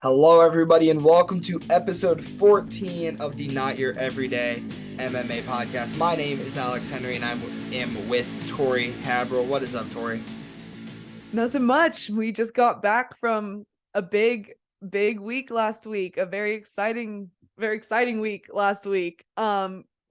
Hello, everybody, and welcome to episode 14 of the Not Your Everyday MMA podcast. My name is Alex Henry, and I am with Tori Habrel. What is up, Tori? Nothing much. We just got back from a big week last week, a very exciting week last week.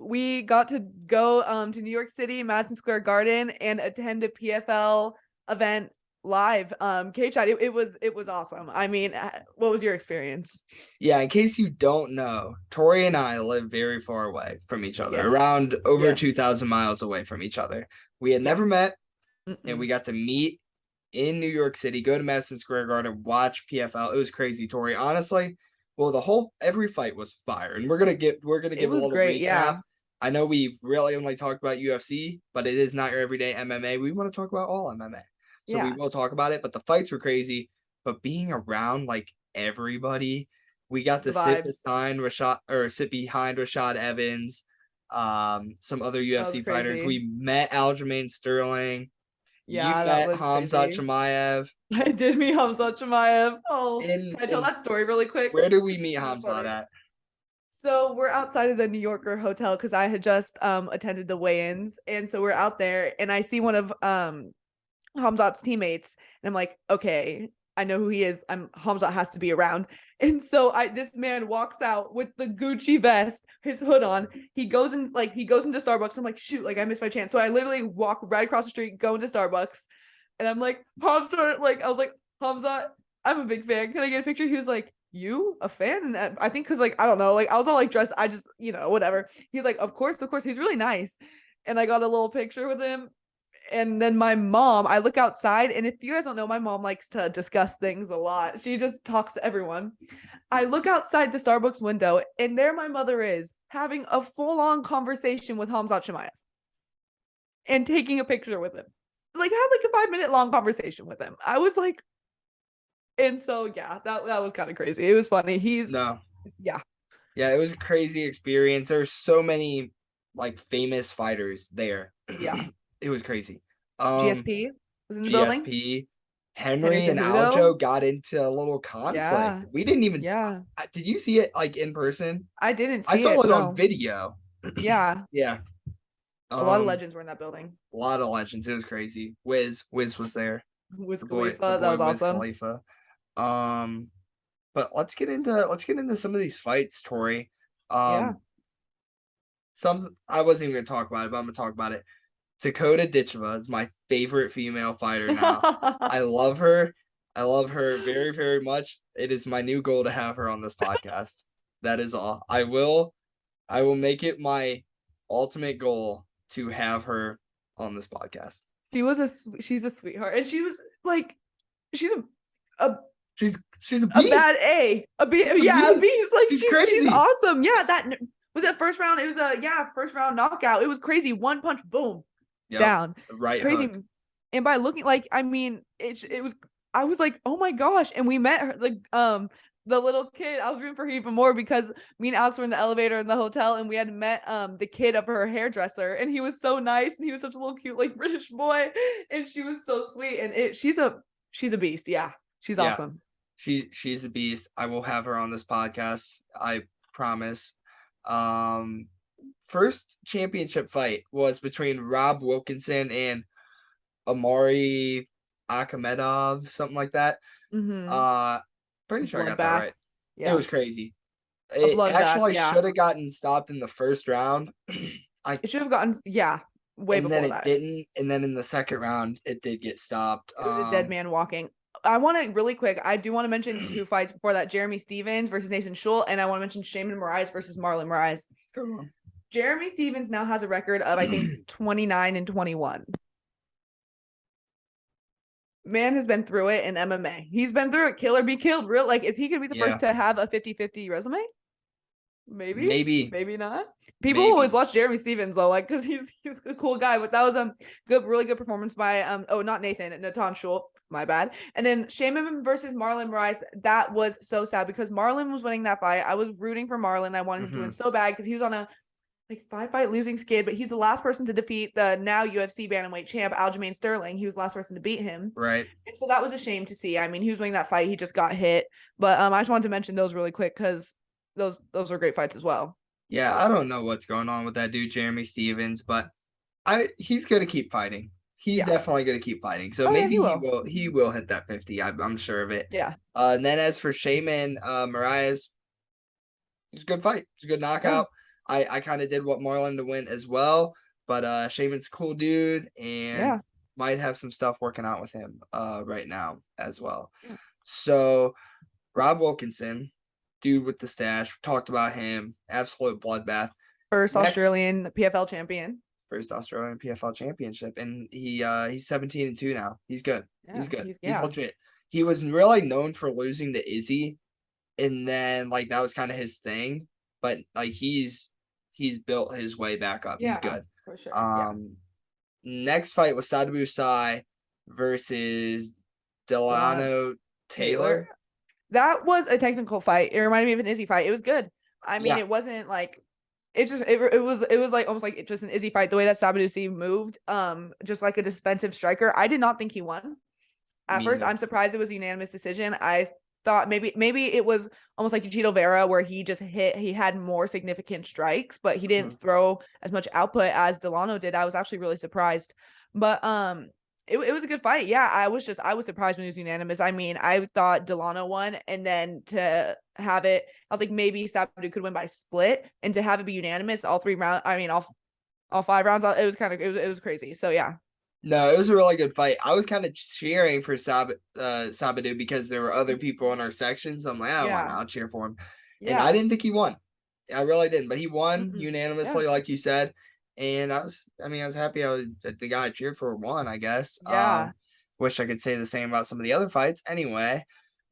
We got to go to New York City, Madison Square Garden, and attend the PFL event live. K-Chat, it was awesome. I mean, what was your experience? Yeah, in case you don't know, Tori and I live very far away from each other, Yes. around over Yes. 2,000 miles away from each other. We had never met, and we got to meet in New York City, go to Madison Square Garden, watch PFL. It was crazy, Tori. Honestly, well, every fight was fire, and we're gonna give a little Great. recap. Yeah. I know we've really only talked about UFC, but it is not your everyday MMA. We want to talk about all MMA, so we will talk about it. But the fights were crazy. But being around like everybody, we got to sit behind Rashad Evans, some other UFC fighters. We met Aljamain Sterling. Yeah, You that met was Hamzat crazy. Chimaev. I did meet Hamzat Chimaev. Oh, In can I tell that story really quick? Where do we meet So Hamzat funny. at? So we're outside of the New Yorker hotel because I had just attended the weigh-ins, and so we're out there, and I see one of Hamzat's teammates, and I'm like, okay, I know who he is. Hamzat has to be around. And so this man walks out with the Gucci vest, his hood on. He goes into Starbucks. I'm like, shoot, like I missed my chance. So I literally walk right across the street, go into Starbucks, and I'm like, Hamzat, I was like, Hamzat, I'm a big fan. Can I get a picture? He was like, you a fan? And I think because I don't know, I was all dressed. I just, whatever. He's like, of course. He's really nice. And I got a little picture with him. And then my mom, I look outside, and if you guys don't know, my mom likes to discuss things a lot. She just talks to everyone. I look outside the Starbucks window, and there my mother is having a full-on conversation with Hamzat Chimaev and taking a picture with him. Had a 5-minute long conversation with him. I was like, and so yeah, that was kind of crazy. It was funny. Yeah. It was a crazy experience. There's so many famous fighters there. Yeah. It was crazy. GSP was in the building. GSP, Henry and Cejudo. Aljo got into a little conflict. Yeah. We didn't even. Yeah. Did you see it in person? I didn't I see saw it on no. video. Yeah. Yeah. A lot of legends were in that building. A lot of legends. It was crazy. Wiz was there. Wiz Khalifa, that was awesome. Khalifa. But let's get into some of these fights, Tori. Yeah. I wasn't even gonna talk about it, but I'm gonna talk about it. Dakota Ditcheva is my favorite female fighter now. I love her. I love her very, very much. It is my new goal to have her on this podcast. That is all. I will make it my ultimate goal to have her on this podcast. She's a sweetheart, and she was she's a beast. A bad A. A B. Yeah, a beast. She's crazy. She's awesome. Yeah, that was it. First round. It was a first round knockout. It was crazy. One punch, boom, down. Right. Crazy. Hook. And by looking it was. I was like, oh my gosh. And we met her the little kid. I was rooting for her even more because me and Alex were in the elevator in the hotel, and we had met the kid of her hairdresser, and he was so nice, and he was such a little cute British boy, and she was so sweet, and she's a beast. Yeah, she's awesome. She's a beast. I will have her on this podcast. I promise. First championship fight was between Rob Wilkinson and Amari Akhmedov, something like that. Mm-hmm. Pretty sure I got that right. Yeah. It was crazy. It actually should have gotten stopped in the first round. It should have gotten way before that. And then it didn't. And then in the second round, it did get stopped. It was a dead man walking. I want to really quick. I do want to mention 2 fights before that: Jeremy Stephens versus Nathan Schultz, and I want to mention Shaman Moraes versus Marlon Moraes. Jeremy Stephens now has a record of I think 29-21. Man has been through it in MMA. He's been through it. Kill or be killed. Real is he gonna be the first to have a 50-50 resume? Maybe not. People always watch Jeremy Stephens though, because he's a cool guy. But that was a really good performance by not Nathan Schultz. My bad. And then Shaman versus Marlon Moraes. That was so sad because Marlon was winning that fight. I was rooting for Marlon. I wanted him to win so bad because he was on a like 5-fight losing skid, but he's the last person to defeat the now UFC bantamweight champ Aljamain Sterling. He was the last person to beat him. Right. And so that was a shame to see. I mean, he was winning that fight. He just got hit. But I just wanted to mention those really quick because those were great fights as well. Yeah, I don't know what's going on with that dude, Jeremy Stevens, but he's gonna keep fighting. He's definitely gonna keep fighting. So maybe he will hit that 50. I'm sure of it. Yeah. And then as for Shaman Marias, it's a good fight. It's a good knockout. I kind of did want Marlon to win as well, but Shaman's a cool dude and might have some stuff working out with him right now as well. Yeah. So Rob Wilkinson, dude with the stash, talked about him. Absolute bloodbath. First Australian PFL champion. First Australian PFL championship, and he's 17-2 now. He's good. Yeah, he's good. He's legit. He was really known for losing to Izzy, and then like that was kind of his thing. But like he's built his way back up. He's good for sure. Next fight was Sadabu Sai versus Delano Taylor. That was a technical fight. It reminded me of an Izzy fight. It was good. I mean, it wasn't like it was like almost like just an Izzy fight. The way that Sabadusi moved, just like a defensive striker. I did not think he won. At first, I'm surprised it was a unanimous decision. I thought maybe it was almost like Uchito Vera, where he just he had more significant strikes, but he didn't throw as much output as Delano did. I was actually really surprised. But it was a good fight. Yeah, I was surprised when it was unanimous. I mean, I thought Delano won, and then to have it, I was like, maybe Sabadu could win by split, and to have it be unanimous, all 3 rounds, I mean, all 5 rounds, it was kind of, it was crazy. So yeah. No, it was a really good fight. I was kind of cheering for Sabadu because there were other people in our sections. I'm like, why not? I'll cheer for him. And I didn't think he won. I really didn't, but he won unanimously, like you said. And I was happy the guy I cheered for won, I guess. Yeah. Wish I could say the same about some of the other fights. Anyway,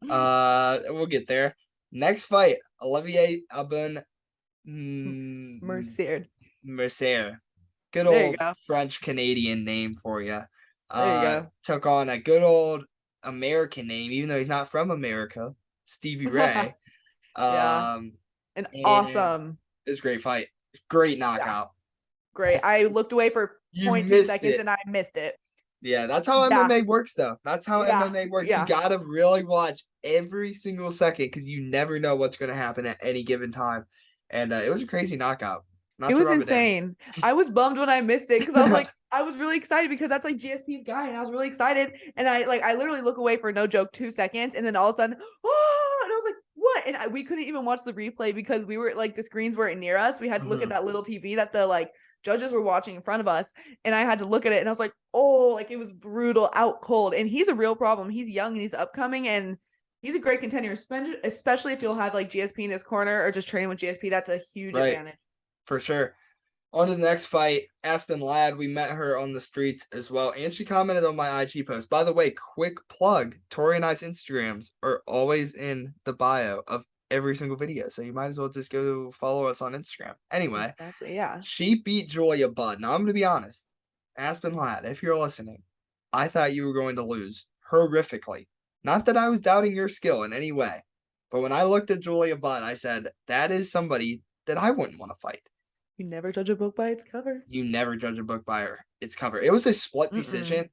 we'll get there. Next fight, Olivier Aubin Mercier. Good old French Canadian name for you. There you go. Took on a good old American name, even though he's not from America, Stevie Ray. Awesome. It was a great fight. Great knockout. Great. I looked away for 0.2 seconds and I missed it. Yeah, that's how MMA works, though. That's how MMA works. You gotta really watch every single second because you never know what's going to happen at any given time. And it was a crazy knockout. It was insane. I was bummed when I missed it because I was like, I was really excited because that's like GSP's guy, and I was really excited. And I literally look away for no joke 2 seconds, and then all of a sudden, and I was like, what? And we couldn't even watch the replay because we were like, the screens weren't near us. We had to look at that little TV that the like judges were watching in front of us, and I had to look at it, and I was like, like it was brutal, out cold. And he's a real problem. He's young and he's upcoming, and he's a great contender, especially if you'll have like GSP in his corner or just training with GSP. That's a huge advantage. For sure. On to the next fight, Aspen Ladd. We met her on the streets as well, and she commented on my IG post. By the way, quick plug, Tori and I's Instagrams are always in the bio of every single video, so you might as well just go follow us on Instagram. Anyway, she beat Julia Budd. Now, I'm going to be honest. Aspen Ladd, if you're listening, I thought you were going to lose horrifically. Not that I was doubting your skill in any way, but when I looked at Julia Budd, I said, that is somebody that I wouldn't want to fight. You never judge a book by its cover. You never judge a book by its cover. It was a split decision.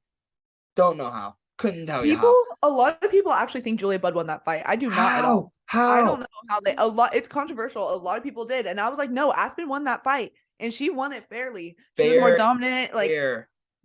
Don't know how. Couldn't tell you how. A lot of people actually think Julia Budd won that fight. I do not at all. How? I don't know how it's controversial. A lot of people did. And I was like, no, Aspen won that fight. And she won it fairly. She was more dominant.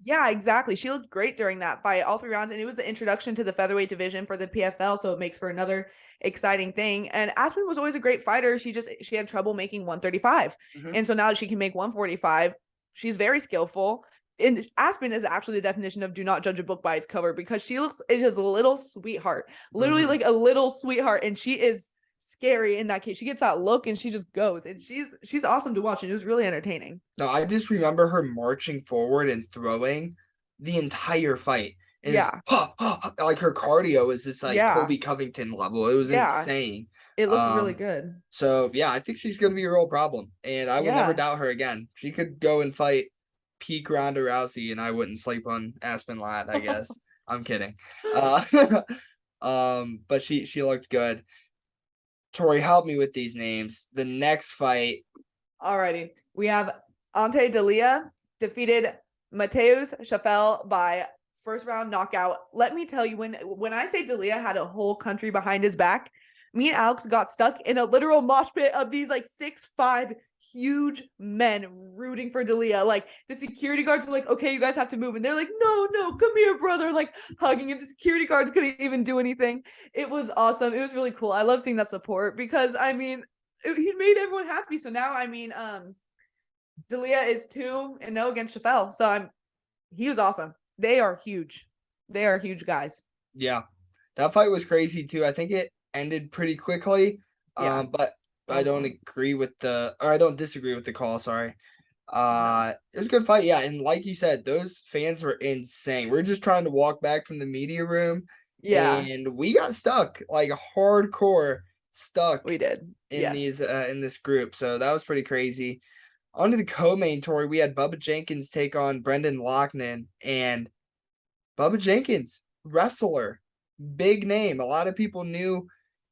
Yeah, exactly. She looked great during that fight, all 3 rounds. And it was the introduction to the featherweight division for the PFL. So it makes for another exciting thing. And Aspen was always a great fighter. She had trouble making 135. And so now that she can make 145, she's very skillful. And Aspen is actually the definition of do not judge a book by its cover, because she looks is a little sweetheart, literally like a little sweetheart. And she is scary in that case. She gets that look and she just goes, and she's awesome to watch, and it was really entertaining. No, I just remember her marching forward and throwing the entire fight. And like her cardio is just like Kobe Covington level. It was insane. It looks really good. So yeah, I think she's gonna be a real problem, and I would never doubt her again. She could go and fight peak Ronda Rousey, and I wouldn't sleep on Aspen Ladd, I guess. I'm kidding. But she looked good. Tori, help me with these names. The next fight. Alrighty. We have Ante Delia defeated Mateus Schafel by first round knockout. Let me tell you, when I say Delia had a whole country behind his back, me and Alex got stuck in a literal mosh pit of these like 6'5" huge men rooting for Delia. Like the security guards were like, okay, you guys have to move. And they're like, no, come here, brother. Like hugging him. The security guards couldn't even do anything. It was awesome. It was really cool. I love seeing that support because I mean, he made everyone happy. So now, I mean, Delia is 2-0 against Schafel. So he was awesome. They are huge. They are huge guys. Yeah. That fight was crazy too. I think it ended pretty quickly. Yeah. But I don't I don't disagree with the call, sorry. No. It was a good fight, yeah. And like you said, those fans were insane. We're just trying to walk back from the media room. Yeah. And we got stuck, like hardcore stuck. We did. In these in this group. So that was pretty crazy. On to the co-main, Tori, we had Bubba Jenkins take on Brendan Loughnane, and Bubba Jenkins, wrestler, big name. A lot of people knew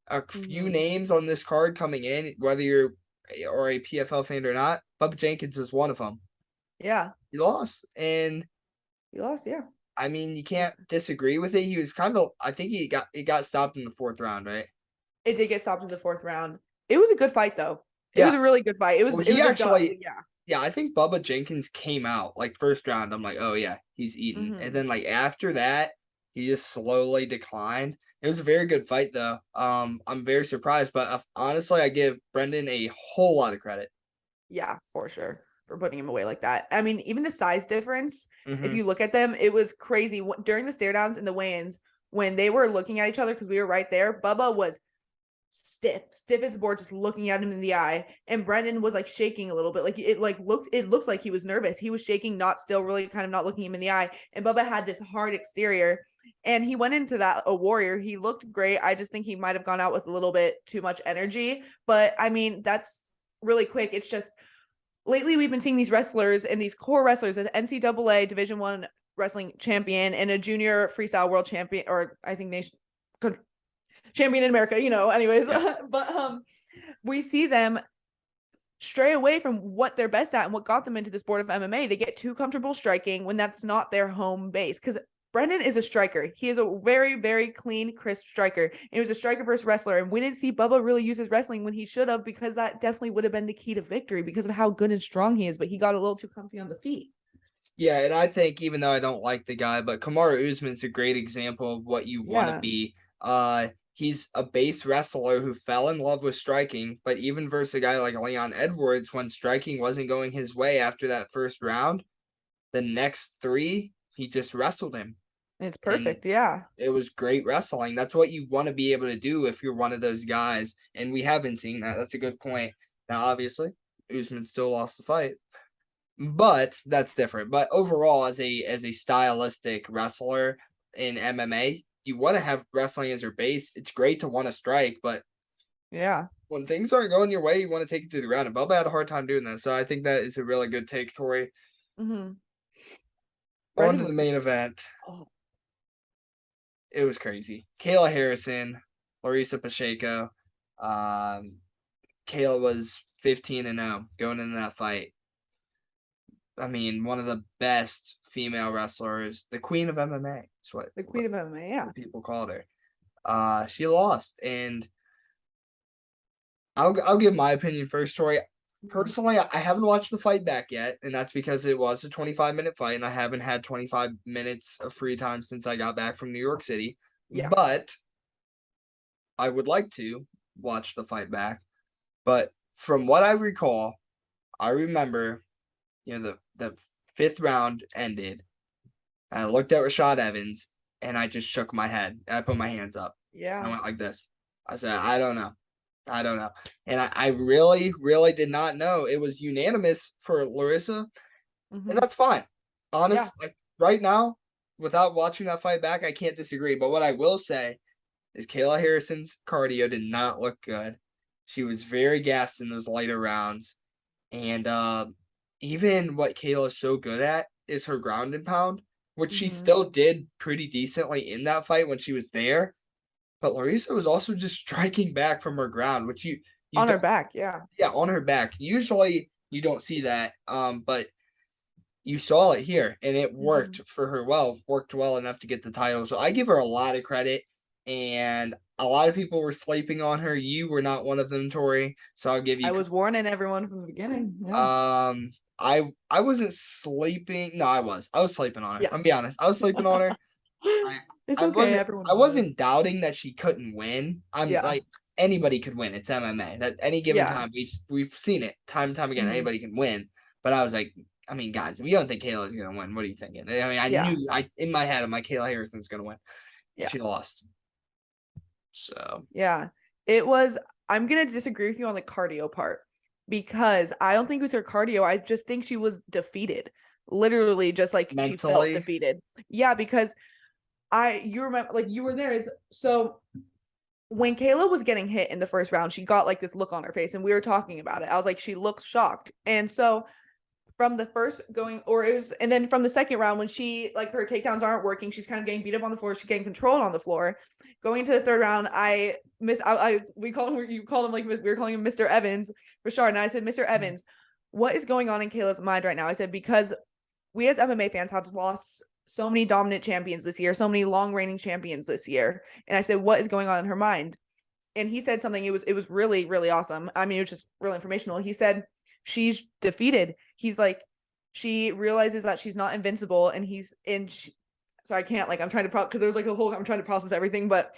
a few names on this card coming in, whether you're a PFL fan or not. Bubba Jenkins was one of them. Yeah. He lost, and yeah. I mean, you can't disagree with it. He was kind of, I think it got stopped in the 4th round, right? It did get stopped in the 4th round. It was a good fight, though. It was a really good fight. It was. Well, it was actually, yeah. Yeah, I think Bubba Jenkins came out like first round. I'm like, oh yeah, he's eating. And then like after that, he just slowly declined. It was a very good fight though. I'm very surprised, but honestly, I give Brendan a whole lot of credit. Yeah, for sure, for putting him away like that. I mean, even the size difference, if Mm-hmm. you look at them, it was crazy. During the stare downs and the weigh-ins, when they were looking at each other, because we were right there, Bubba was stiff as a board, just looking at him in the eye, and Brendan was like shaking a little bit, like it looked like he was nervous. He was shaking, not still, really kind of not looking him in the eye. And Bubba had this hard exterior, and he went into that a warrior. He looked great. I just think he might have gone out with a little bit too much energy, but I mean, that's really quick. It's just lately we've been seeing these wrestlers and these core wrestlers, an NCAA Division I wrestling champion and a junior freestyle world champion, or I think nation champion in America, anyways. Yes. But we see them stray away from what they're best at and what got them into the sport of MMA. They get too comfortable striking when that's not their home base. Because Brendan is a striker. He is a very, very clean, crisp striker. And he was a striker versus wrestler. And we didn't see Bubba really use his wrestling when he should have, because that definitely would have been the key to victory because of how good and strong he is. But he got a little too comfy on the feet. Yeah, and I think, even though I don't like the guy, but Kamaru Usman's a great example of what you want to be. He's a base wrestler who fell in love with striking, but even versus a guy like Leon Edwards, when striking wasn't going his way after that first round, the next 3, he just wrestled him. It's perfect, yeah. It was great wrestling. That's what you want to be able to do if you're one of those guys, and we have been seeing that. That's a good point. Now, obviously, Usman still lost the fight, but that's different. But overall, as a stylistic wrestler in MMA, you want to have wrestling as your base. It's great to want to strike, but yeah, when things aren't going your way, you want to take it to the ground. And Bubba had a hard time doing that, so I think that is a really good take, Tori. On to the main event. Oh. It was crazy. Kayla Harrison, Larissa Pacheco. Kayla was 15-0 going into that fight. I mean, one of the best female wrestlers, the queen of MMA. That's what the queen of MMA, yeah. People called her. She lost, and I'll give my opinion first, Tori. Personally, I haven't watched the fight back yet, and that's because it was a 25-minute fight, and I haven't had 25 minutes of free time since I got back from New York City. Yeah. But I would like to watch the fight back. But from what I recall, I remember, the 5th round ended, and I looked at Rashad Evans, and I just shook my head. And I put my hands up. Yeah. I went like this. I said, I don't know. And I really, really did not know. It was unanimous for Larissa, and that's fine. Honestly, like right now, without watching that fight back, I can't disagree. But what I will say is Kayla Harrison's cardio did not look good. She was very gassed in those later rounds. And even what Kayla is so good at is her ground and pound, which she still did pretty decently in that fight when she was there. But Larissa was also just striking back from her ground, which you on her back, yeah. Yeah, on her back. Usually You don't see that. But you saw it here, and it worked for her worked well enough to get the title. So I give her a lot of credit, and a lot of people were sleeping on her. You were not one of them, Tori. So I'll give you. I was warning everyone from the beginning. Yeah. I wasn't sleeping. No, I was sleeping on her. Yeah. I'm be honest. I was sleeping on her. It's I okay. wasn't doubting that she couldn't win. I'm Yeah. like, anybody could win. It's MMA. At any given time, we've seen it time and time again. Anybody can win. But I was like, I mean, guys, if you don't think Kayla's gonna win, what are you thinking? I mean, I knew in my head, I'm like, Kayla Harrison's gonna win. Yeah. She lost. So yeah, it was. I'm gonna disagree with you on the cardio part, because I don't think it was her cardio. I just think she was defeated. Literally, just like mentally. She felt defeated. Yeah, because you remember, like, you were there. So when Kayla was getting hit in the first round, she got like this look on her face, and we were talking about it. I was like, she looks shocked. And so from the first and then from the second round, when she, like, her takedowns aren't working, she's kind of getting beat up on the floor, she's getting controlled on the floor. Going into the third round, we called him, you called him, like, we were calling him Mr. Evans, Rashard, and I said, Mr. Evans, what is going on in Kayla's mind right now? I said, because we as MMA fans have lost so many dominant champions this year, so many long reigning champions this year. And I said, what is going on in her mind? And he said something, it was really, really awesome. I mean, it was just really informational. He said, she's defeated. He's like, she realizes that she's not invincible, and so I can't, like, I'm trying to because there was like I'm trying to process everything, but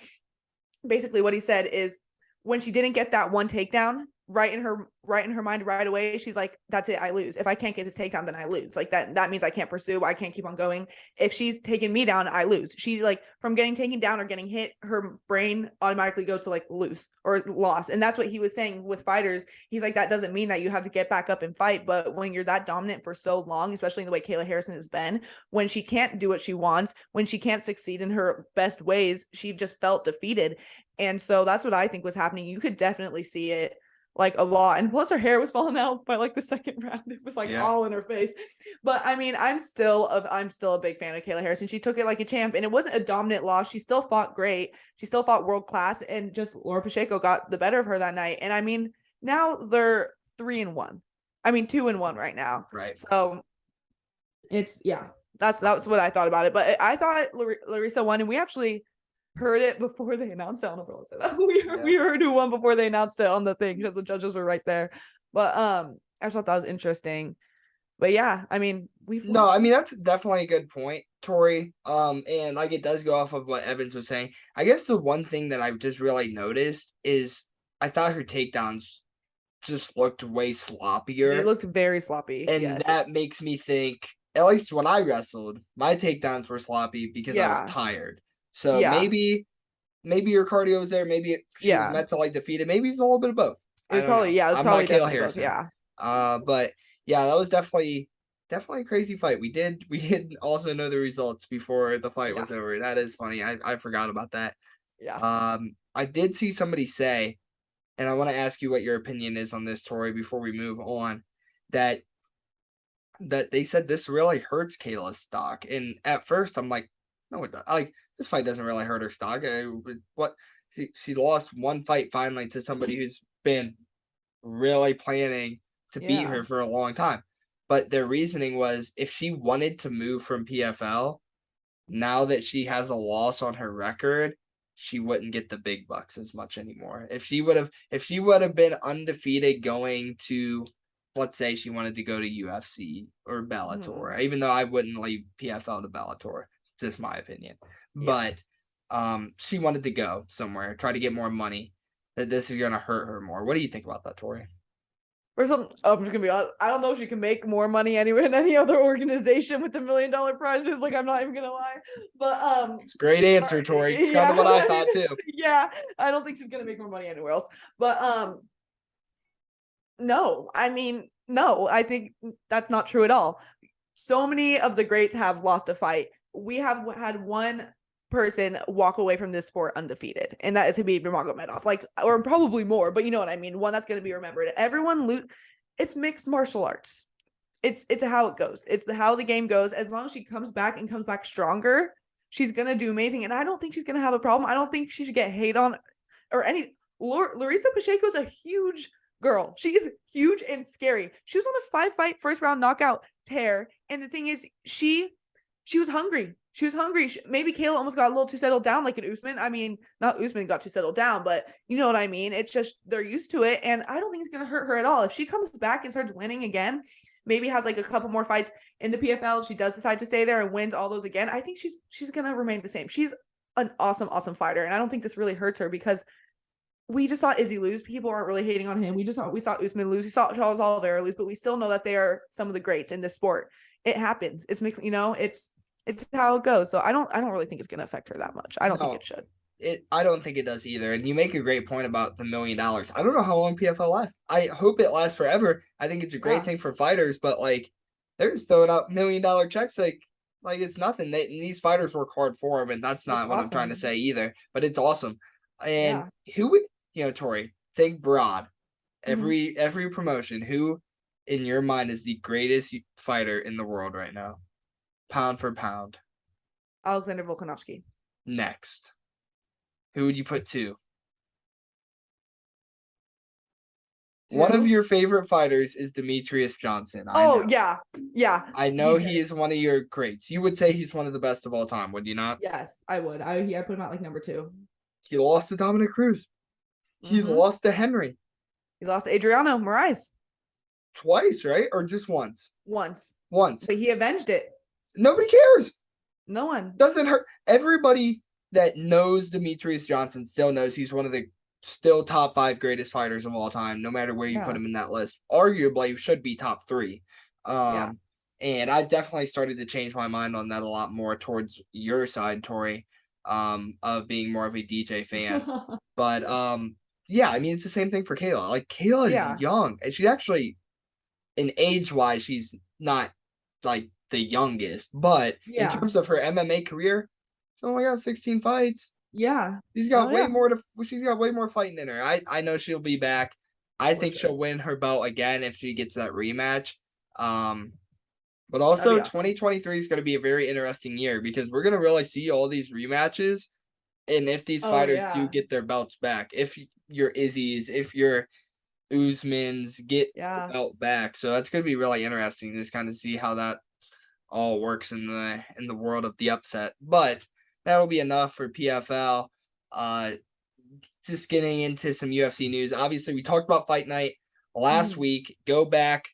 basically what he said is, when she didn't get that one takedown right in her mind right away, she's like, that's it, I lose. If I can't get this takedown, then I lose. Like, that means I can't pursue, I can't keep on going. If she's taking me down, I lose. She, like, from getting taken down or getting hit, her brain automatically goes to, like, lose or loss. And that's what he was saying with fighters. He's like, that doesn't mean that you have to get back up and fight, but when you're that dominant for so long, especially in the way Kayla Harrison has been, when she can't do what she wants, when she can't succeed in her best ways, she just felt defeated. And so that's what I think was happening. You could definitely see it, like, a lot. And plus her hair was falling out by, like, the second round. It was like all in her face. But I mean, I'm still a big fan of Kayla Harrison. She took it like a champ, and it wasn't a dominant loss. She still fought great. She still fought world class, and just Laura Pacheco got the better of her that night. And I mean, now they're 3-1. I mean, 2-1 right now. Right. So it's, that's what I thought about it. But I thought Larissa won, and we actually heard it before they announced it. I don't know if I said that. We heard who won before they announced it on the thing, because the judges were right there. But I just thought that was interesting. But yeah, I mean, I mean, that's definitely a good point, Tori. And, like, it does go off of what Evans was saying. I guess the one thing that I just really noticed is I thought her takedowns just looked way sloppier. They looked very sloppy. And that makes me think, at least when I wrestled, my takedowns were sloppy because I was tired. So maybe your cardio was there. Maybe she was meant to, like, defeat it. Maybe it's a little bit of both. It was probably I'm probably not Kayla Harrison. But yeah, that was definitely a crazy fight. We did also know the results before the fight was over. That is funny. I forgot about that. Yeah. I did see somebody say, and I want to ask you what your opinion is on this, Tori, before we move on, that they said this really hurts Kayla's stock. And at first I'm like, no, it doesn't. Like, this fight doesn't really hurt her stock. She lost one fight finally to somebody who's been really planning to beat her for a long time. But their reasoning was, if she wanted to move from PFL, now that she has a loss on her record, she wouldn't get the big bucks as much anymore. If she would have been undefeated going to, let's say she wanted to go to UFC or Bellator, even though I wouldn't leave PFL to Bellator, just my opinion. But she wanted to go somewhere, try to get more money, that this is going to hurt her more. What do you think about that, Tori? I'm just gonna be honest, I don't know if you can make more money anywhere in any other organization with $1 million prizes. Like, I'm not even gonna lie. But it's a great answer, Tori. It's kind of what I thought too. Yeah, I don't think she's gonna make more money anywhere else. But no, I mean, no, I think that's not true at all. So many of the greats have lost a fight. We have had one person walk away from this sport undefeated, and that is Khabib Nurmagomedov, like, or probably more, but you know what I mean, one that's going to be remembered. It's mixed martial arts. It's how it goes. It's how the game goes. As long as she comes back stronger, she's going to do amazing, and I don't think she's going to have a problem. I don't think she should get hate on or any. Larissa Pacheco's a huge girl. She is huge and scary. She was on a 5-fight first round knockout tear. And the thing is, she was hungry. She was hungry. Maybe Kayla almost got a little too settled down like an Usman. I mean, not Usman got too settled down, but you know what I mean? It's just they're used to it. And I don't think it's going to hurt her at all. If she comes back and starts winning again, maybe has like a couple more fights in the PFL, she does decide to stay there and wins all those again, I think she's going to remain the same. She's an awesome, awesome fighter. And I don't think this really hurts her because we just saw Izzy lose. People aren't really hating on him. We saw Usman lose. We saw Charles Oliveira lose, but we still know that they are some of the greats in this sport. It happens. It's how it goes. So I don't really think it's going to affect her that much. I don't think it should. I don't think it does either. And you make a great point about the $1 million. I don't know how long PFL lasts. I hope it lasts forever. I think it's a great thing for fighters, but like they're just throwing out $1 million checks like it's nothing. These fighters work hard for them, and that's not what I'm trying to say either. But it's awesome. And who would Tori, think broad. Every promotion, who in your mind is the greatest fighter in the world right now? Pound for pound. Alexander Volkanovski. Next. Who would you put 2? One of your favorite fighters is Demetrius Johnson. Yeah. I know he is one of your greats. You would say he's one of the best of all time, would you not? Yes, I would. I put him at like number 2. He lost to Dominic Cruz. He lost to Henry. He lost to Adriano Moraes. Twice, right? Or just once? Once. But he avenged it. Nobody cares. No one. Doesn't hurt. Everybody that knows Demetrius Johnson still knows he's one of the still top 5 greatest fighters of all time, no matter where you put him in that list. Arguably should be top 3. And I've definitely started to change my mind on that a lot more towards your side, Tori, of being more of a DJ fan. But yeah, I mean, it's the same thing for Kayla. Like, Kayla is young, and she's actually, in age-wise, she's not, like, the youngest. But in terms of her MMA career, she's only got 16 fights. Yeah. She's got way more fighting in her. I know she'll be back. I think she'll win her belt again if she gets that rematch. But also, 2023 is going to be a very interesting year because we're going to really see all these rematches. And if these fighters do get their belts back, if your Izzy's, if your Usmans get the belt back. So that's going to be really interesting to just kind of see how that all works in the world of the upset. But that'll be enough for PFL. Just getting into some UFC news. Obviously, we talked about Fight Night last week. Go back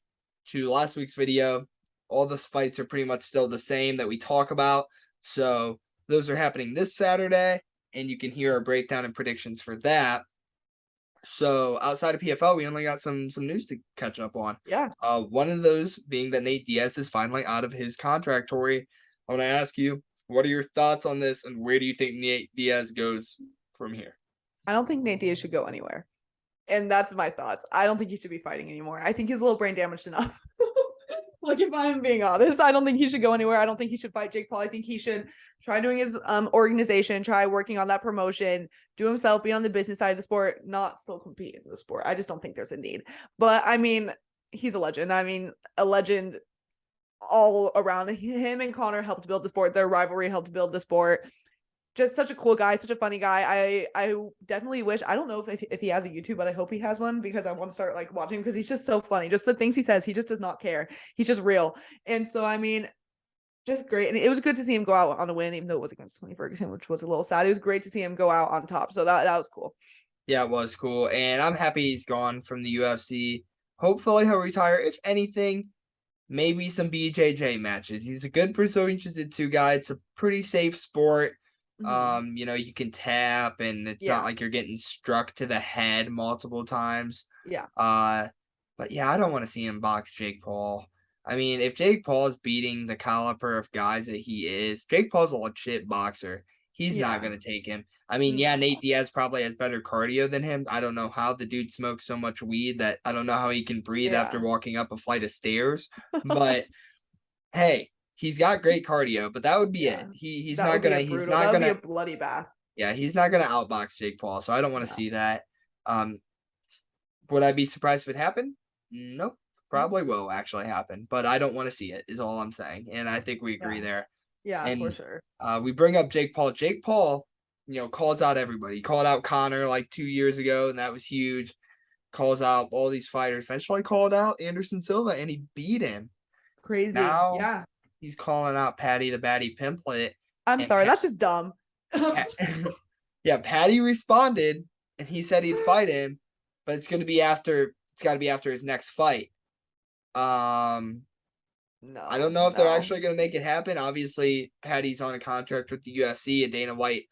to last week's video. All the fights are pretty much still the same that we talk about. So those are happening this Saturday, and you can hear our breakdown and predictions for that. So outside of PFL, we only got some news to catch up on. Yeah. One of those being that Nate Diaz is finally out of his contract. Tori, I want to ask you, what are your thoughts on this, and where do you think Nate Diaz goes from here? I don't think Nate Diaz should go anywhere. And that's my thoughts. I don't think he should be fighting anymore. I think he's a little brain damaged enough. Like, if I'm being honest, I don't think he should go anywhere. I don't think he should fight Jake Paul. I think he should try doing his organization, try working on that promotion, do himself, be on the business side of the sport, not still compete in the sport. I just don't think there's a need. But I mean, he's a legend. I mean, a legend all around. Him and Connor helped build the sport. Their rivalry helped build the sport. Just such a cool guy, such a funny guy. I definitely wish, I don't know if he has a YouTube, but I hope he has one because I want to start like watching him because he's just so funny. Just the things he says, he just does not care. He's just real. And so, I mean, just great. And it was good to see him go out on a win, even though it was against Tony Ferguson, which was a little sad. It was great to see him go out on top. So that was cool. Yeah, it was cool. And I'm happy he's gone from the UFC. Hopefully he'll retire. If anything, maybe some BJJ matches. He's a good Brazilian Jiu-Jitsu guy. It's a pretty safe sport. You know, you can tap and it's not like you're getting struck to the head multiple times. Yeah. But yeah, I don't want to see him box Jake Paul. I mean, if Jake Paul is beating the caliber of guys that he is, Jake Paul's a legit boxer. He's not going to take him. I mean, Nate Diaz probably has better cardio than him. I don't know how the dude smokes so much weed that I don't know how he can breathe after walking up a flight of stairs. But hey, he's got great cardio, but that would be it. He's not gonna be a bloody bath. Yeah, he's not gonna outbox Jake Paul, so I don't want to see that. Would I be surprised if it happened? Nope. Probably will actually happen, but I don't want to see it, is all I'm saying. And I think we agree there. Yeah, and, for sure. We bring up Jake Paul. Jake Paul, you know, calls out everybody. He called out Connor like 2 years ago, and that was huge. calls out all these fighters. Eventually called out Anderson Silva, and he beat him. Crazy. Now Yeah. he's calling out Patty the Batty Pimplet. I'm And sorry. That's just dumb. yeah, Patty responded, and he said he'd fight him, but it's got to be after his next fight. I don't know if they're actually going to make it happen. Obviously, Patty's on a contract with the UFC, and Dana White,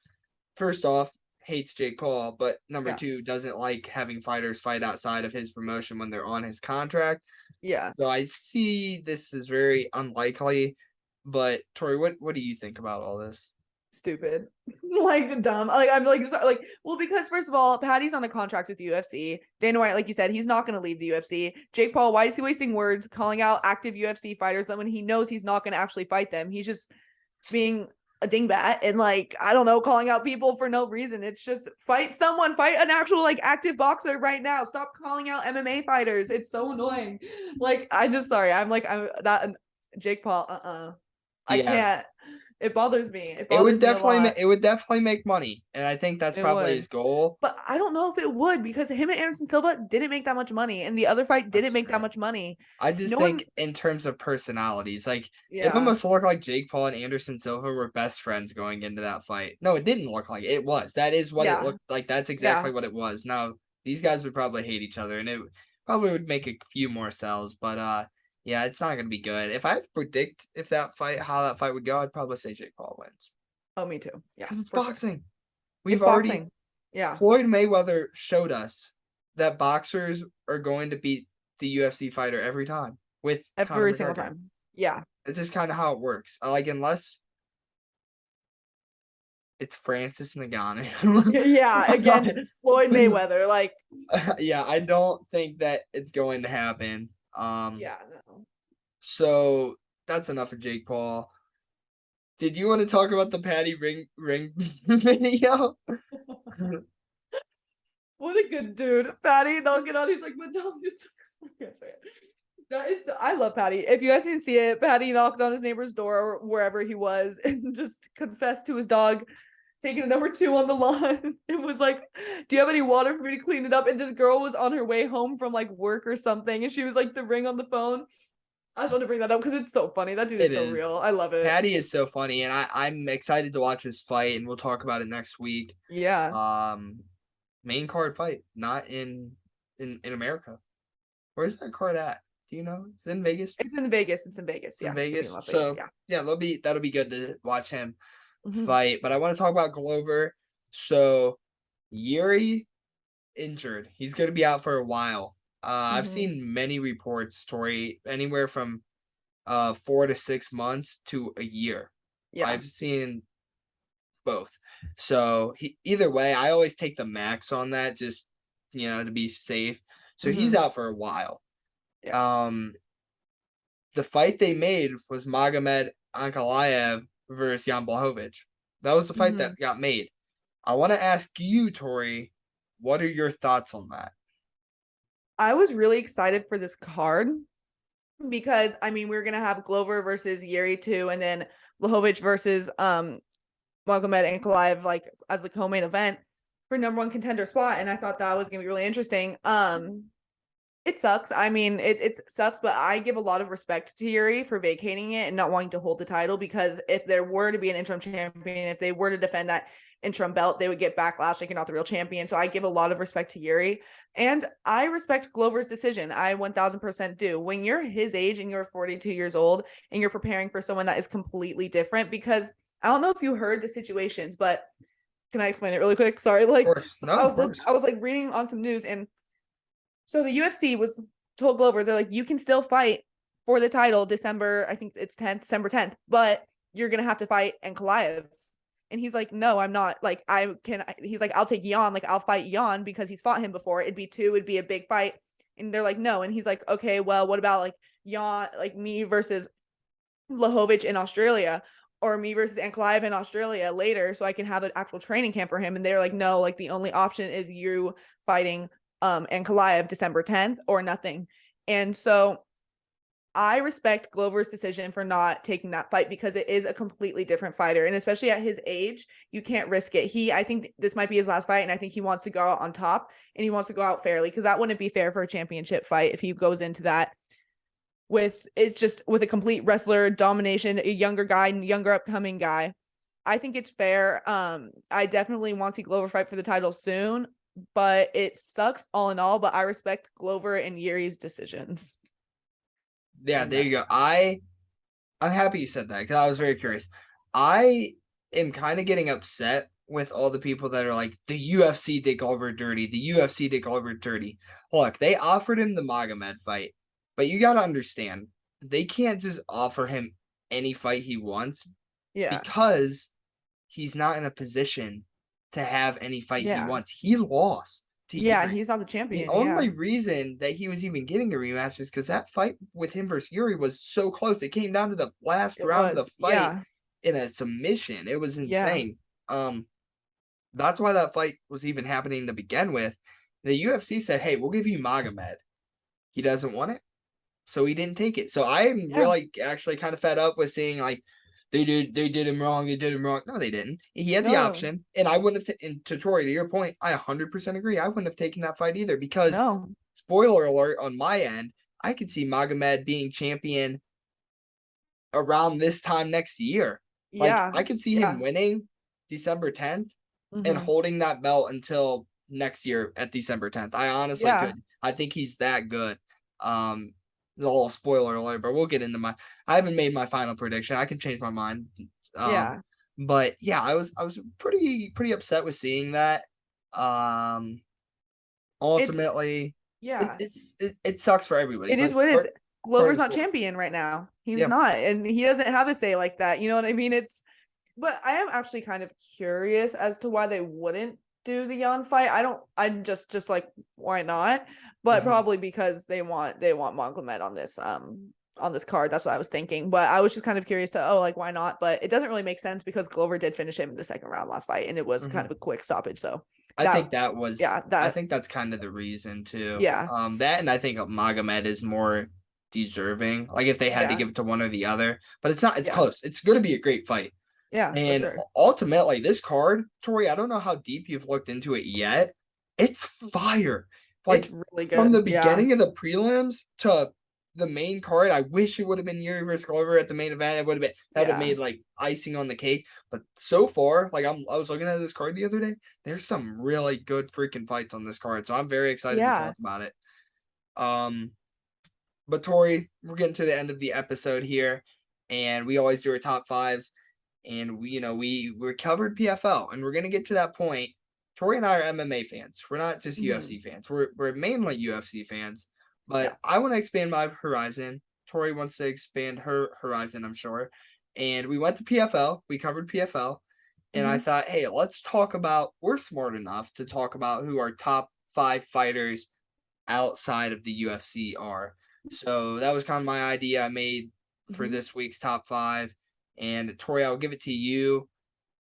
first off, hates Jake Paul, but number two, doesn't like having fighters fight outside of his promotion when they're on his contract. Yeah. So I see this is very unlikely. But Tori, what do you think about all this? Stupid. Like dumb. Like I'm like well, because first of all, Patty's on a contract with the UFC. Dana White, like you said, he's not going to leave the UFC. Jake Paul, why is he wasting words calling out active UFC fighters when he knows he's not going to actually fight them? He's just being a dingbat and like, I don't know, calling out people for no reason. It's just fight an actual like active boxer right now. Stop calling out MMA fighters. It's so annoying. Like I'm that Jake Paul. I can't. It bothers me. It would definitely make money, and I think that's probably his goal. But I don't know if it would, because him and Anderson Silva didn't make that much money, and the other fight didn't make that much money. I just think in terms of personalities, like it almost looked like Jake Paul and Anderson Silva were best friends going into that fight. No, it didn't look like it was. That is what it looked like. That's exactly what it was. Now these guys would probably hate each other, and it probably would make a few more sells, but yeah, it's not going to be good. If I had to predict how that fight would go, I'd probably say Jake Paul wins. Oh, me too. Yeah, because it's boxing. Sure. We've already, yeah. Floyd Mayweather showed us that boxers are going to beat the UFC fighter every time with every single time. Yeah, it's just kind of how it works. Like unless it's Francis Ngannou. Yeah, against Floyd Mayweather. Like, yeah, I don't think that it's going to happen. Yeah, no. So that's enough of Jake Paul. Did you want to talk about the Patty ring video? What a good dude. Patty knocking on, he's like, Madame, you're so excited. That is, I love Patty. If you guys didn't see it, Patty knocked on his neighbor's door or wherever he was and just confessed to his dog taking a number 2 on the lawn. It was like, do you have any water for me to clean it up? And this girl was on her way home from like work or something, and she was like the ring on the phone. I just want to bring that up because it's so funny. That dude is so real. I love it. Patty is so funny, and I'm excited to watch this fight, and we'll talk about it next week. Yeah. Main card fight, not in America. Where's that card at? Do you know? It's in Vegas. It's in Vegas. It's in Vegas. So yeah, that'll be good to watch him fight. But I want to talk about Glover. So Yuri injured. He's going to be out for a while. I've seen many reports, Tori, anywhere from 4 to 6 months to a year. Yeah, I've seen both. So either way, I always take the max on that, just to be safe. So he's out for a while. Yeah. The fight they made was Magomed Ankalaev versus Jan Blachowicz. That was the fight that got made. I want to ask you, Tori, what are your thoughts on that? I was really excited for this card because, I mean, we were going to have Glover versus Yuri too, and then Blachowicz versus Magomed Ankalaev like as the co-main event for number 1 contender spot, and I thought that was going to be really interesting. It sucks. I mean, it sucks, but I give a lot of respect to Yuri for vacating it and not wanting to hold the title, because if there were to be an interim champion, if they were to defend that interim belt, they would get backlash like you're not the real champion. So I give a lot of respect to Yuri, and I respect Glover's decision. I 1000% do. When you're his age and you're 42 years old and you're preparing for someone that is completely different, because I don't know if you heard the situations, but can I explain it really quick? Sorry. Like, I was like reading on some news, and so the UFC was told Glover, they're like, you can still fight for the title December 10th, but you're going to have to fight Ankalaev. And he's like, no, I'm not. Like, he's like, I'll take Jan. Like, I'll fight Jan because he's fought him before. It'd be a big fight. And they're like, no. And he's like, okay, well, what about like Jan, like me versus Blachowicz in Australia, or me versus Ankalaev in Australia later, so I can have an actual training camp for him. And they're like, no, like the only option is you fighting Ankalaev December 10th or nothing. And so I respect Glover's decision for not taking that fight because it is a completely different fighter. And especially at his age, you can't risk it. I think this might be his last fight, and I think he wants to go out on top and he wants to go out fairly because that wouldn't be fair for a championship fight if he goes into that with a complete wrestler domination, a younger guy, younger upcoming guy. I think it's fair. I definitely want to see Glover fight for the title soon, but it sucks all in all. But I respect Glover and Yuri's decisions. Yeah, there you go. I'm happy you said that because I was very curious. I am kind of getting upset with all the people that are like, the UFC did Glover dirty. The UFC did Glover dirty. Look, they offered him the Magomed fight, but you got to understand, they can't just offer him any fight he wants because he's not in a position to have any fight he wants. He lost. Yuri. He's not the champion. The only reason that he was even getting a rematch is because that fight with him versus Yuri was so close. It came down to the last round of the fight in a submission. It was insane. That's why that fight was even happening to begin with. The UFC said, hey, we'll give you Magomed. He doesn't want it, so he didn't take it. So I'm really actually kind of fed up with seeing like, they did him wrong. They did him wrong. No, they didn't. He had the option, and I wouldn't have. And to Tori, to your point, I 100% agree. I wouldn't have taken that fight either because, spoiler alert, on my end, I could see Magomed being champion around this time next year. Like I could see him winning December 10th and holding that belt until next year at December 10th. I honestly could. I think he's that good. A little spoiler alert, but we'll get into I haven't made my final prediction. I can change my mind. But yeah, I was pretty upset with seeing that. Ultimately, it sucks for everybody. It is what it is. Glover's not champion right now. He's not, and he doesn't have a say like that. You know what I mean? But I am actually kind of curious as to why they wouldn't do the Yan fight. I'm just like, why not? But probably because they want Magomed on this card. That's what I was thinking. But I was just kind of curious to why not? But it doesn't really make sense because Glover did finish him in the second round last fight, and it was kind of a quick stoppage. So I think that was I think that's kind of the reason too. That, and I think Magomed is more deserving. Like if they had to give it to one or the other, but it's not. It's close. It's going to be a great fight. Yeah, and ultimately, this card, Tori, I don't know how deep you've looked into it yet. It's fire. Like it's really good. From the beginning of the prelims to the main card, I wish it would have been Yuri versus Glover at the main event. It would have made like icing on the cake. But so far, like I was looking at this card the other day. There's some really good freaking fights on this card, so I'm very excited to talk about it. But Tori, we're getting to the end of the episode here, and we always do our top fives. And we covered PFL, and we're gonna get to that point. Tori and I are MMA fans. We're not just UFC fans. We're mainly UFC fans. But I want to expand my horizon. Tori wants to expand her horizon, I'm sure. And we went to PFL. We covered PFL, and I thought, hey, let's talk about. We're smart enough to talk about who our top 5 fighters outside of the UFC are. So that was kind of my idea I made for this week's top 5. And Tori, I'll give it to you.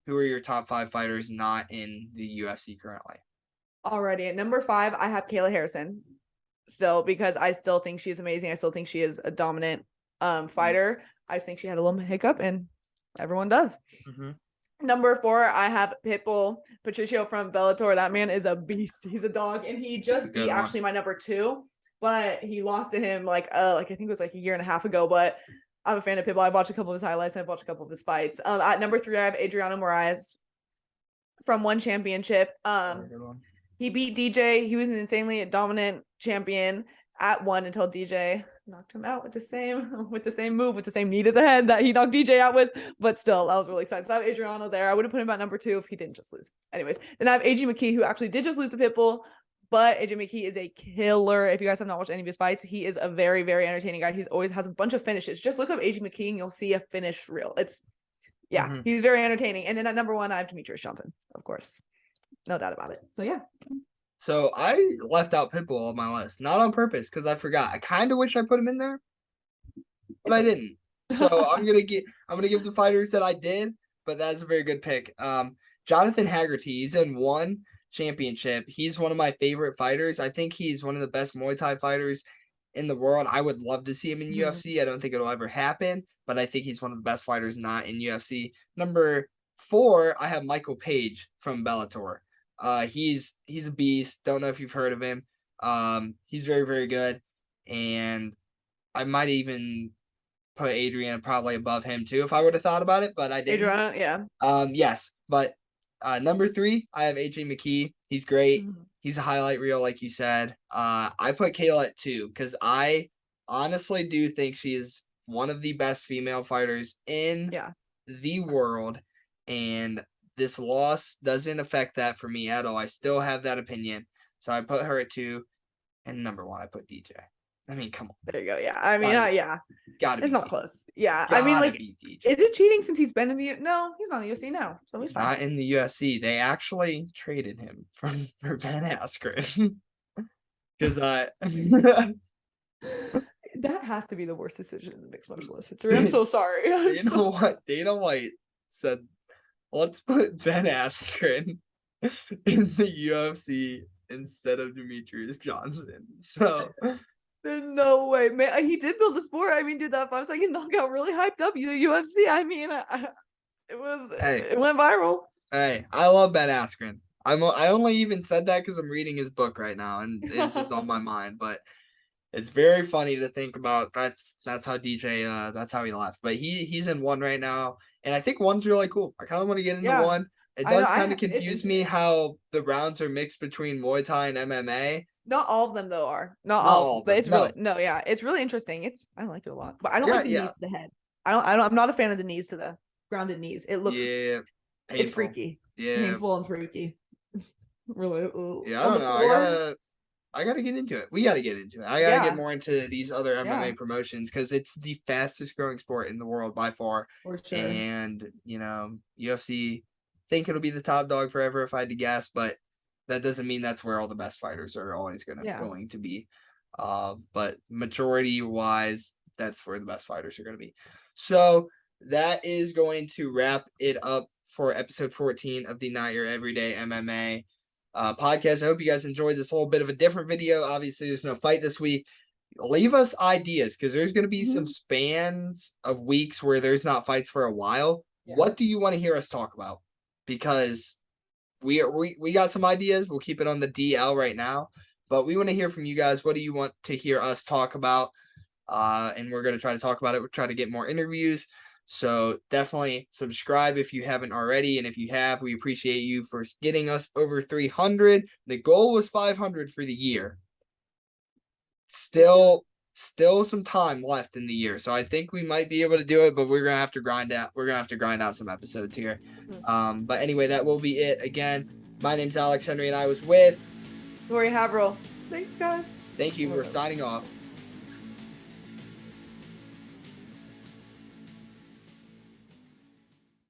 Who are your top 5 fighters not in the UFC currently? Alrighty, at number 5, I have Kayla Harrison. Still, because I still think she's amazing. I still think she is a dominant fighter. I just think she had a little hiccup, and everyone does. Number 4, I have Pitbull Patricio from Bellator. That man is a beast. He's a dog, and he just beat actually my number 2, but he lost to him like I think it was like a year and a half ago. But I'm a fan of Pitbull. I've watched a couple of his highlights. I've watched a couple of his fights. At number 3, I have Adriano Moraes from One Championship. He beat DJ. He was an insanely dominant champion at 1 until DJ knocked him out with the same move, with the same knee to the head that he knocked DJ out with. But still, I was really excited. So I have Adriano there. I would have put him at number 2 if he didn't just lose. Anyways, then I have AJ McKee, who actually did just lose to Pitbull. But AJ McKee is a killer. If you guys have not watched any of his fights, he is a very, very entertaining guy. He's always has a bunch of finishes. Just look up AJ McKee and you'll see a finish reel. He's very entertaining. And then at number 1, I have Demetrius Johnson, of course. No doubt about it. So yeah. So I left out Pitbull on my list, not on purpose because I forgot. I kind of wish I put him in there, but I didn't. So I'm gonna give the fighters that I did, but that's a very good pick. Jonathan Haggerty, he's in One Championship. He's one of my favorite fighters. I think he's one of the best Muay Thai fighters in the world. I would love to see him in Mhm. UFC. I don't think it'll ever happen, but I think he's one of the best fighters not in UFC. Number 4, I have Michael Page from Bellator. He's a beast. Don't know if you've heard of him. He's very, very good. And I might even put Adrian probably above him too if I would have thought about it, but I didn't. Adriana, yeah. Yes, but number 3, I have AJ McKee. He's great. Mhm. He's a highlight reel, like you said. I put Kayla at 2 because I honestly do think she is one of the best female fighters in Yeah. the world, and this loss doesn't affect that for me at all. I still have that opinion, so I put her at 2, and number 1, I put DJ. I mean, come on. There you go. Yeah. I mean, yeah. Gotta It's be not DJ. close. Yeah. I mean, Gotta like, be DJ. is it cheating since he's been in the? No, he's not in the UFC now, so he's fine. Not in the UFC. They actually traded him for Ben Askren. Because that has to be the worst decision in mixed martial arts history. I'm so sorry. you know what? Dana White said, let's put Ben Askren in the UFC instead of Demetrius Johnson. So there's no way, man. He did build the sport. I mean, dude, that 5-second knockout really hyped up the UFC. I mean, it went viral. Hey, I love Ben Askren. I only even said that because I'm reading his book right now, and this is on my mind. But it's very funny to think about. That's how DJ. That's how he left. But he's in 1 right now, and I think 1's really cool. I kind of want to get into 1. It does kind of confuse me how the rounds are mixed between Muay Thai and MMA. Not all of them though are not all, but it's really it's really interesting. I like it a lot, but I don't like the knees to the head. I'm not a fan of the knees to the grounded knees. It looks painful. It's freaky, painful and freaky. Really, I don't know. I gotta get into it. We gotta get into it. I gotta get more into these other MMA promotions because it's the fastest growing sport in the world by far. For sure. And UFC think it'll be the top dog forever if I had to guess, but that doesn't mean that's where all the best fighters are always going to be. But majority wise, that's where the best fighters are going to be. So that is going to wrap it up for episode 14 of the Not Your Everyday MMA podcast. I hope you guys enjoyed this little bit of a different video. Obviously, there's no fight this week. Leave us ideas because there's going to be some spans of weeks where there's not fights for a while. Yeah. What do you want to hear us talk about? Because we got some ideas. We'll keep it on the DL right now, but we want to hear from you guys. What do you want to hear us talk about? And we're going to try to talk about it. We'll try to get more interviews. So definitely subscribe if you haven't already. And if you have, we appreciate you for getting us over 300. The goal was 500 for the year. Still some time left in the year. So I think we might be able to do it, but we're going to have to grind out. We're going to have to grind out some episodes here. But anyway, that will be it. Again, my name's Alex Henry and I was with Tori Haverhill. Thanks, guys. Thank you. We're signing off.